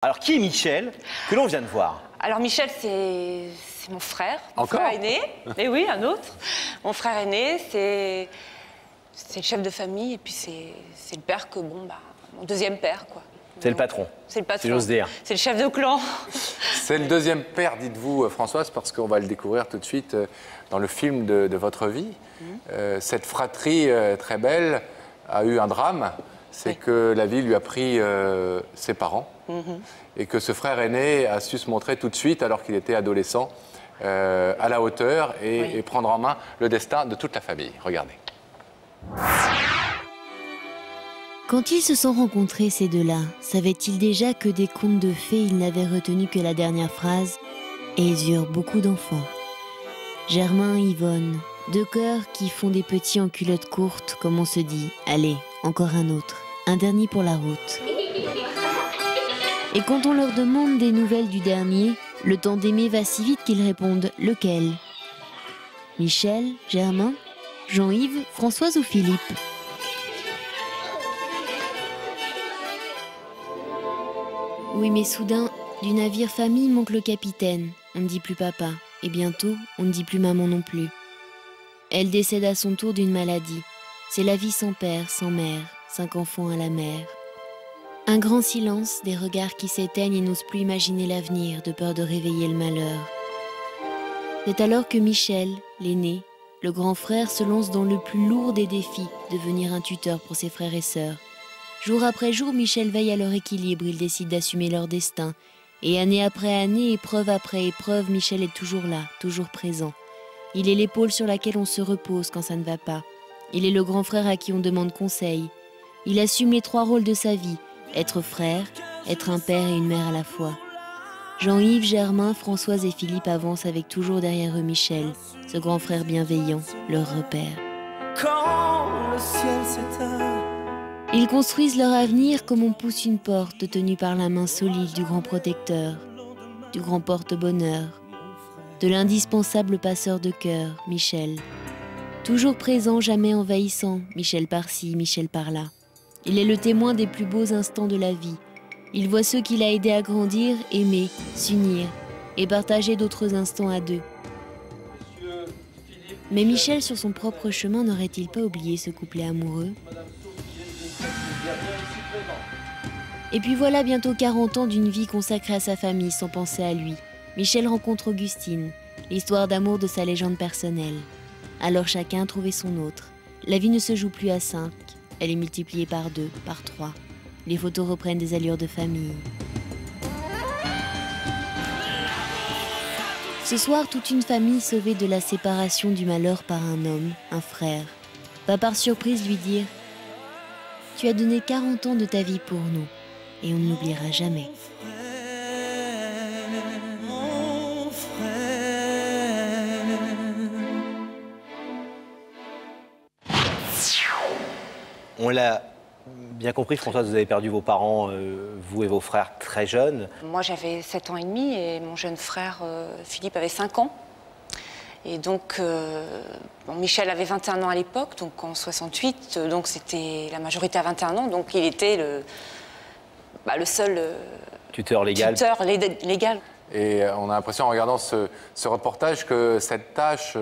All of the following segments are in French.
Alors, qui est Michel, que l'on vient de voir? Alors Michel, c'est mon frère. Encore? Mon frère aîné. Et oui, un autre. Mon frère aîné, c'est le chef de famille et puis c'est le père que, bon, bah, mon deuxième père, quoi. C'est le patron. C'est le patron. Si j'ose dire. C'est le chef de clan. C'est le deuxième père, dites-vous, Françoise, parce qu'on va le découvrir tout de suite dans le film de votre vie. Cette fratrie très belle a eu un drame. C'est que la vie lui a pris ses parents et que ce frère aîné a su se montrer tout de suite, alors qu'il était adolescent, à la hauteur et prendre en main le destin de toute la famille. Regardez. Quand ils se sont rencontrés, ces deux-là, savaient-ils déjà que des contes de fées, ils n'avaient retenu que la dernière phrase et ils eurent beaucoup d'enfants. Germain et Yvonne, deux cœurs qui font des petits en culottes courtes, comme on se dit. Allez, encore un autre, un dernier pour la route. Et quand on leur demande des nouvelles du dernier, le temps d'aimer va si vite qu'ils répondent « lequel ?» Michel, Germain, Jean-Yves, Françoise ou Philippe? Oui, mais soudain, du navire famille manque le capitaine. On ne dit plus papa. Et bientôt, on ne dit plus maman non plus. Elle décède à son tour d'une maladie. C'est la vie sans père, sans mère, 5 enfants à la mer. Un grand silence, des regards qui s'éteignent et n'osent plus imaginer l'avenir, de peur de réveiller le malheur. C'est alors que Michel, l'aîné, le grand frère, se lance dans le plus lourd des défis, devenir un tuteur pour ses frères et sœurs. Jour après jour, Michel veille à leur équilibre, il décide d'assumer leur destin. Et année après année, épreuve après épreuve, Michel est toujours là, toujours présent. Il est l'épaule sur laquelle on se repose quand ça ne va pas. Il est le grand frère à qui on demande conseil. Il assume les 3 rôles de sa vie, être frère, être un père et une mère à la fois. Jean-Yves, Germain, Françoise et Philippe avancent avec toujours derrière eux Michel, ce grand frère bienveillant, leur repère. Quand le ciel s'éteint, ils construisent leur avenir comme on pousse une porte tenue par la main solide du grand protecteur, du grand porte-bonheur, de l'indispensable passeur de cœur, Michel. Toujours présent, jamais envahissant, Michel par-ci, Michel par-là. Il est le témoin des plus beaux instants de la vie. Il voit ceux qu'il a aidés à grandir, aimer, s'unir et partager d'autres instants à deux. Mais Michel, sur son propre chemin, n'aurait-il pas oublié ce couplet amoureux ? Et puis voilà bientôt 40 ans d'une vie consacrée à sa famille sans penser à lui. Michel rencontre Augustine, l'histoire d'amour de sa légende personnelle. Alors chacun a trouvé son autre. La vie ne se joue plus à 5, elle est multipliée par 2, par 3. Les photos reprennent des allures de famille. Ce soir, toute une famille sauvée de la séparation du malheur par un homme, un frère, va par surprise lui dire « Tu as donné 40 ans de ta vie pour nous. » Et on ne l'oubliera jamais. mon frère. On l'a bien compris, Françoise, vous avez perdu vos parents, vous et vos frères, très jeunes. Moi, j'avais 7 ans et demi et mon jeune frère Philippe avait 5 ans. Et donc, bon, Michel avait 21 ans à l'époque, donc en 68, donc c'était la majorité à 21 ans, donc il était le seul Tuteur légal. légal. Et on a l'impression, en regardant ce reportage, que cette tâche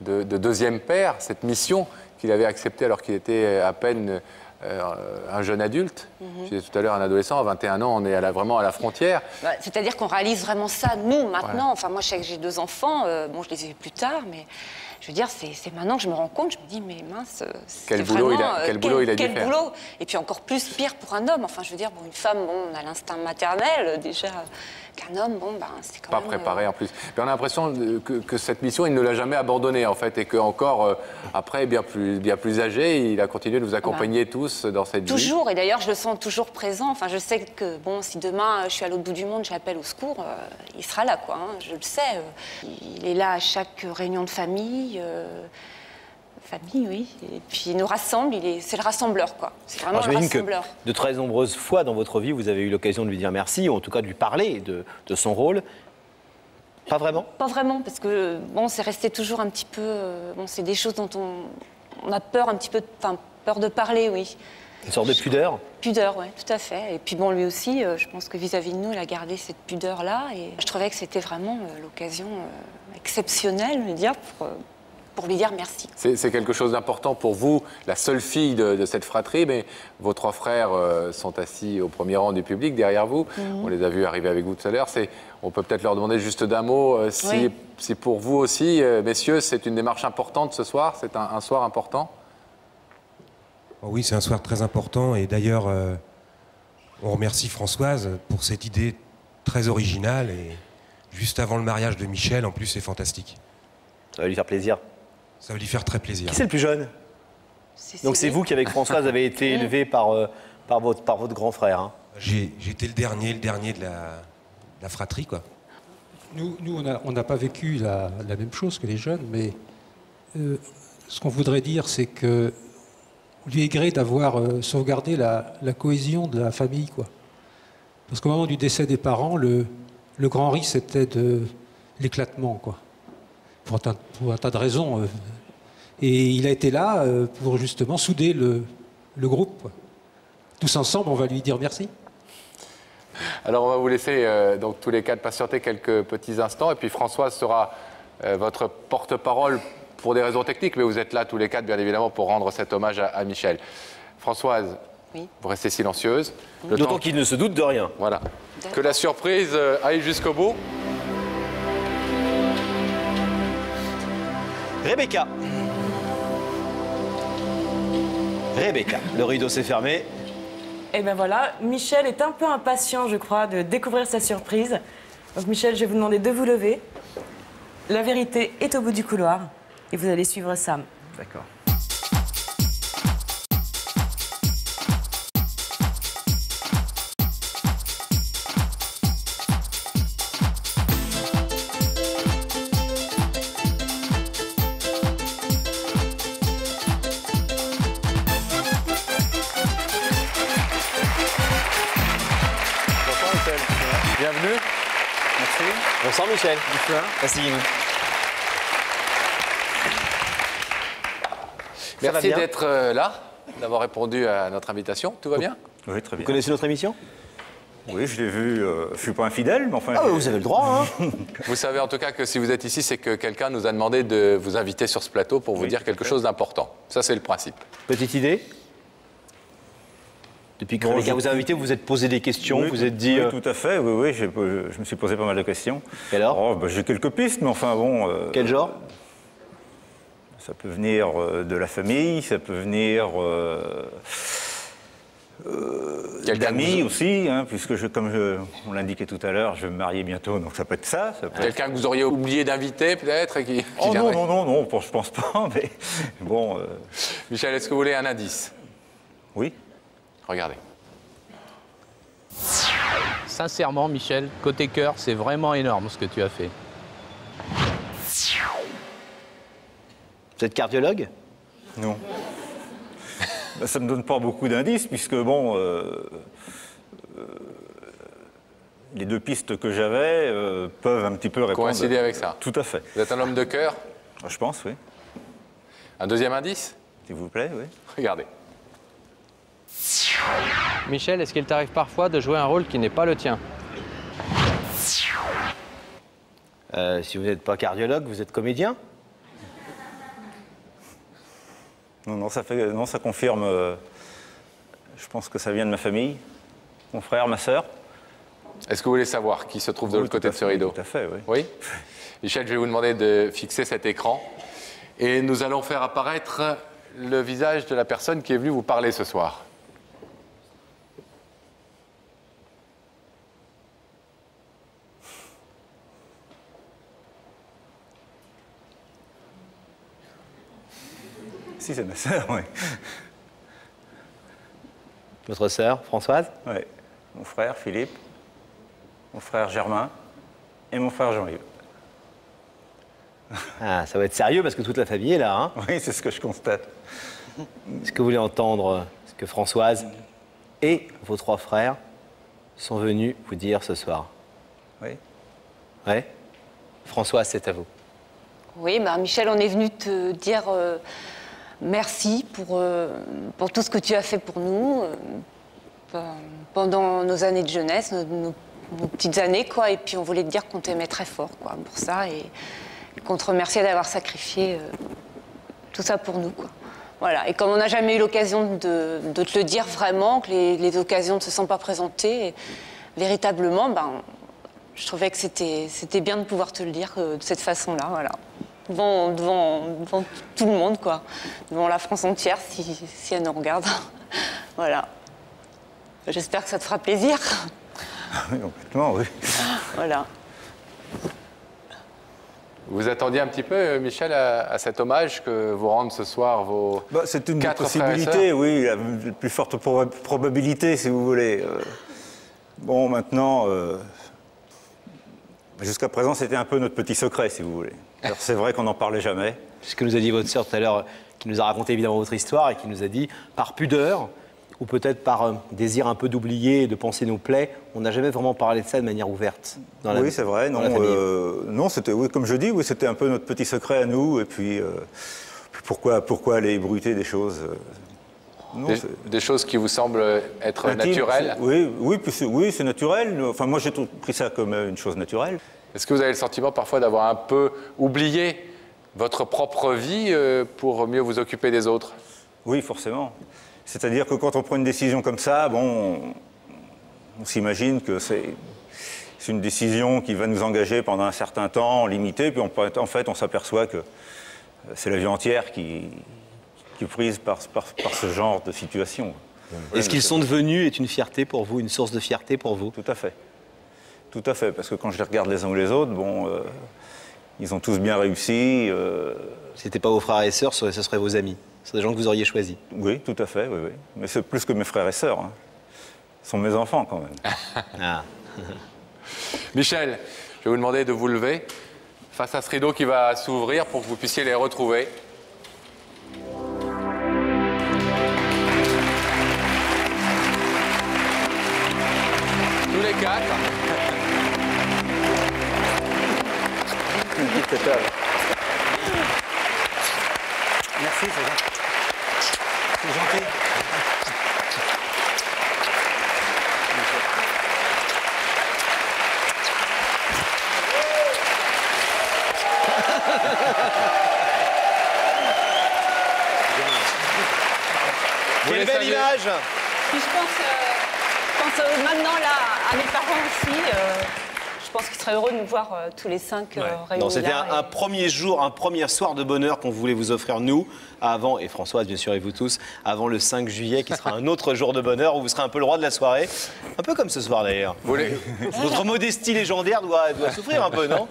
de deuxième père, cette mission qu'il avait acceptée alors qu'il était à peine un jeune adulte, je disais tout à l'heure un adolescent, à 21 ans, on est vraiment à la frontière. C'est-à-dire qu'on réalise vraiment ça, nous, maintenant. Ouais. Enfin, moi, je sais que j'ai 2 enfants, bon, je les ai vus plus tard, mais je veux dire, c'est maintenant que je me rends compte, je me dis, mais mince, Quel boulot il a dû faire. boulot. Et puis encore plus pire pour un homme. Enfin, je veux dire, bon, une femme, bon, on a l'instinct maternel, déjà, qu'un homme, bon, ben, c'est quand Pas même... préparé en plus. Mais on a l'impression que cette mission, il ne l'a jamais abandonnée en fait, et qu'encore après, bien plus âgé, il a continué de vous accompagner tous dans cette vie. Toujours, et d'ailleurs je le sens toujours présent. Enfin, je sais que bon, si demain je suis à l'autre bout du monde, j'appelle au secours, il sera là, quoi. Hein, je le sais. Il est là à chaque réunion de famille. Oui. Et puis il nous rassemble, c'est le rassembleur, quoi. C'est vraiment le rassembleur. Que de très nombreuses fois dans votre vie, vous avez eu l'occasion de lui dire merci, ou en tout cas de lui parler de son rôle. Pas vraiment? Pas vraiment, parce que bon, c'est resté toujours un petit peu... bon, c'est des choses dont on a peur un petit peu, enfin, peur de parler, oui. Une sorte de pudeur? Pudeur, oui, tout à fait. Et puis bon, lui aussi, je pense que vis-à-vis de nous, il a gardé cette pudeur-là. Et je trouvais que c'était vraiment l'occasion exceptionnelle, je veux dire, pour lui dire merci. C'est quelque chose d'important pour vous, la seule fille de cette fratrie, mais vos 3 frères sont assis au premier rang du public, derrière vous. On les a vus arriver avec vous tout à l'heure. On peut peut-être leur demander juste d'un mot si pour vous aussi, messieurs, c'est une démarche importante ce soir, c'est un soir important. Oui, c'est un soir très important et d'ailleurs, on remercie Françoise pour cette idée très originale et juste avant le mariage de Michel, en plus, c'est fantastique. Ça va lui faire plaisir. Ça va lui faire très plaisir. Qui c'est le plus jeune? Donc c'est vous qui, avec Françoise, avez été élevé par votre grand frère. Hein. J'ai été le dernier de la fratrie, quoi. Nous on n'a pas vécu la même chose que les jeunes, mais ce qu'on voudrait dire, c'est que lui est gré d'avoir sauvegardé la cohésion de la famille, quoi. Parce qu'au moment du décès des parents, le grand risque, c'était de l'éclatement, quoi. Pour un tas de raisons. Et il a été là pour justement souder le groupe, quoi. Tous ensemble, on va lui dire merci. Alors on va vous laisser donc tous les 4 patienter quelques petits instants et puis Françoise sera votre porte-parole pour des raisons techniques, mais vous êtes là tous les 4 bien évidemment pour rendre cet hommage à Michel. Françoise, vous restez silencieuse. D'autant qu'il ne se doute de rien. Voilà. Que la surprise aille jusqu'au bout. Rebecca. Rebecca, le rideau s'est fermé. Et bien voilà, Michel est un peu impatient, je crois, de découvrir sa surprise. Donc Michel, je vais vous demander de vous lever. La vérité est au bout du couloir et vous allez suivre Sam. D'accord. Bienvenue. Merci. Bonsoir Michel. Bonsoir. Asseyez-vous. Merci d'être là, d'avoir répondu à notre invitation. Tout va bien? Oui, très bien. Vous connaissez notre émission? Oui, je l'ai vu. Je ne suis pas infidèle, mais enfin... Ah, vous avez le droit, hein. Vous savez en tout cas que si vous êtes ici, c'est que quelqu'un nous a demandé de vous inviter sur ce plateau pour vous dire quelque chose d'important. Ça, c'est le principe. Petite idée? Depuis que Rebecca vous a invité, vous vous êtes posé des questions, Oui, vous vous êtes dit... Oui, tout à fait, oui, je me suis posé pas mal de questions. Et alors j'ai quelques pistes, mais enfin bon... Quel genre? Ça peut venir de la famille, ça peut venir d'amis aussi, hein, puisque on l'indiquait tout à l'heure, je vais me marier bientôt, donc ça peut être ça. Quelqu'un que vous auriez oublié d'inviter peut-être et qui Oh viendrait. non, je pense pas, mais bon... Michel, est-ce que vous voulez un indice? Oui. Regardez. Sincèrement, Michel, côté cœur, c'est vraiment énorme ce que tu as fait. Vous êtes cardiologue? Non. Ça ne me donne pas beaucoup d'indices, puisque bon... les 2 pistes que j'avais peuvent un petit peu répondre... Coïncider avec ça? Tout à fait. Vous êtes un homme de cœur? Je pense, oui. Un deuxième indice? S'il vous plaît, oui. Regardez. Michel, est-ce qu'il t'arrive parfois de jouer un rôle qui n'est pas le tien? Si vous n'êtes pas cardiologue, vous êtes comédien? Non, ça confirme. Je pense que ça vient de ma famille, mon frère, ma sœur. Est-ce que vous voulez savoir qui se trouve de l'autre côté de ce rideau? Tout à fait, oui. Oui. Michel, je vais vous demander de fixer cet écran et nous allons faire apparaître le visage de la personne qui est venue vous parler ce soir. Si, c'est ma sœur, oui. Votre sœur, Françoise? Oui. Mon frère, Philippe, mon frère Germain et mon frère Jean-Yves. Ah, ça va être sérieux parce que toute la famille est là, hein? Oui, c'est ce que je constate. Est-ce que vous voulez entendre ce que Françoise et vos 3 frères sont venus vous dire ce soir? Oui. Ouais. Françoise, c'est à vous. Oui, Michel, on est venu te dire merci pour tout ce que tu as fait pour nous pendant nos années de jeunesse, nos petites années, quoi. Et puis on voulait te dire qu'on t'aimait très fort, quoi, pour ça, et qu'on te remerciait d'avoir sacrifié tout ça pour nous, quoi. Voilà. Et comme on n'a jamais eu l'occasion de te le dire vraiment, que les occasions ne se sont pas présentées, véritablement, je trouvais que c'était bien de pouvoir te le dire de cette façon-là, voilà. Devant tout le monde, quoi. Devant la France entière, si elle nous regarde. Voilà. J'espère que ça te fera plaisir. Oui, complètement, oui. Voilà. Vous attendiez un petit peu, Michel, à cet hommage que vous rendent ce soir vos c'est une 4 possibilité, oui, la plus forte probabilité, si vous voulez. Bon, maintenant, jusqu'à présent, c'était un peu notre petit secret, si vous voulez. C'est vrai qu'on n'en parlait jamais. C'est ce que nous a dit votre sœur tout à l'heure, qui nous a raconté évidemment votre histoire et qui nous a dit, par pudeur, ou peut-être par désir un peu d'oublier et de penser nos plaies, on n'a jamais vraiment parlé de ça de manière ouverte. Oui, c'est vrai. Non, c'était, oui, comme je dis, oui, c'était un peu notre petit secret à nous. Et puis, pourquoi aller ébruiter des choses non, des choses qui vous semblent être intime, naturelles. Oui, c'est naturel. Enfin, moi, j'ai pris ça comme une chose naturelle. Est-ce que vous avez le sentiment parfois d'avoir un peu oublié votre propre vie pour mieux vous occuper des autres? Oui, forcément. C'est-à-dire que quand on prend une décision comme ça, bon, on s'imagine que c'est une décision qui va nous engager pendant un certain temps, limité, puis en fait, on s'aperçoit que c'est la vie entière qui est prise par ce genre de situation. Est-ce qu'ils sont devenus est une fierté pour vous, une source de fierté pour vous? Tout à fait. Tout à fait, parce que quand je les regarde les uns ou les autres, bon, ils ont tous bien réussi. Si c'était pas vos frères et sœurs, ce seraient vos amis. C'est des gens que vous auriez choisis. Oui, tout à fait, oui. Mais c'est plus que mes frères et sœurs. Hein. Ce sont mes enfants, quand même. Ah. Michel, je vais vous demander de vous lever face à ce rideau qui va s'ouvrir pour que vous puissiez les retrouver. Tous les 4. Merci, c'est gentil. C'est gentil. Quelle belle image! Puis je pense maintenant là à mes parents aussi. Je pense qu'ils seraient heureux de nous voir tous les 5 réunis. C'était un premier jour, un premier soir de bonheur qu'on voulait vous offrir, nous, avant, et Françoise, bien sûr, et vous tous, avant le 5 juillet, qui sera un autre jour de bonheur, où vous serez un peu le roi de la soirée. Un peu comme ce soir, d'ailleurs. Votre modestie légendaire doit souffrir un peu, non?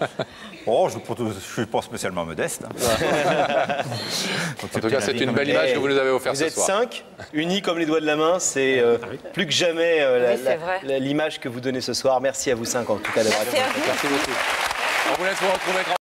Oh, je ne suis pas spécialement modeste. Hein. En tout cas, c'est une belle image que vous nous avez offerte ce soir. Vous êtes 5, unis comme les doigts de la main. C'est plus que jamais l'image que vous donnez ce soir. Merci à vous 5, en tout cas, d'avoir été. Merci beaucoup. On vous laisse vous retrouver.